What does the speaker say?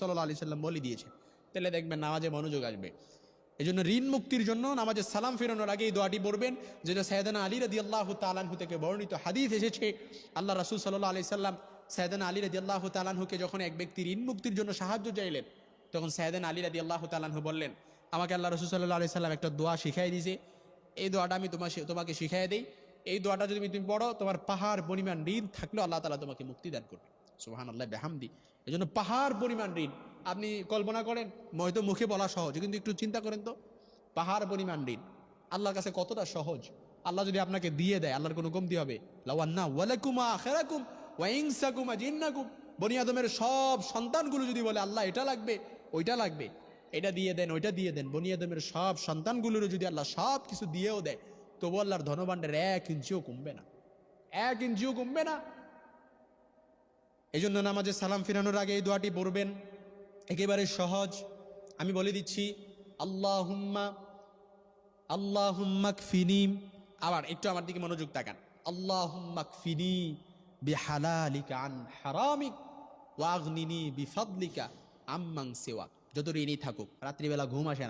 সাল্লাল্লাহু আলাইহি সাল্লাম বলে দিয়েছে। তাহলে দেখবেন নামাজে মনোযোগ আসবে। এই জন্য ঋণ মুক্তির জন্য নামাজে সালাম ফেরানোর আগে এই দোয়াটি পড়বেন, যেটা সাইয়েদনা আলী রাদিয়াল্লাহু তাআলা আনহু থেকে বর্ণিত হাদিস এসেছে। আল্লাহ রাসূল সাল্লাল্লাহু আলাইহি সাল্লাম সাইয়েদনা আলী রাদিয়াল্লাহু তাআলা আনহুকে যখন এক ব্যক্তি ঋণ মুক্তির জন্য সাহায্য চাইলেন, তখন সাইয়েদনা আলী রাদিয়াল্লাহু তাআলা আনহু বললেন, আমাকে আল্লাহ রাসূল সাল্লাল্লাহু আলাইহি সাল্লাম একটা দোয়া শিখাই দিয়েছে, এই দোয়াটা আমি তোমাকে শিখাই দেই। এই দোয়াটা যদি তুমি পড়ো, তোমার পাহাড় পরিমাণ ঋণ থাকলেও আল্লাহ তাআলা তোমাকে মুক্তি দান করবে। সুবহানাল্লাহ বিহামদি। এই জন্য পাহাড় পরিমাণ ঋণ আপনি কল্পনা করেন, হয়তো মুখে বলা সহজ, কিন্তু একটু চিন্তা করেন তো, পাহাড় পরিমাণ ঋণ আল্লাহর কাছে কতটা সহজ। আল্লাহ যদি আপনাকে দিয়ে দেয়, আল্লাহর কোনো কমতি হবে? লাওয়ান্না ওয়ালাকুম আখিরাকুম ওয়া ইনসাকুম জিন্নাকুম, বনি আদমের সব সন্তানগুলো যদি বলে আল্লাহ এটা লাগবে ওইটা লাগবে, এটা দিয়ে দেন ওইটা দিয়ে দেন, বনি আদমের সব সন্তানগুলোর যদি আল্লাহ সব কিছু দিয়েও দেয়, তবু আল্লাহর ধনভাণ্ডার 1 ইঞ্চিও কমবে না, 1 ইঞ্চিও কমবে না। এই জন্য নামাজে সালাম ফিরানোর আগে এই দোয়াটি পড়বেন, একেবারে সহজ। আমি বলে দিচ্ছি, আল্লাহুম্মা আল্লাহুম্মা কফিনি, আবার একটু আমার দিকে মনোযোগ তাকান, আল্লাহুম্মা কফিনি বিহালালিকা আন হারামিক ওয়াগনিনি বিফাদলিকা আম্মান সিওয়াক। যত ঋণই থাকুক, রাত্রিবেলা ঘুম আসে না,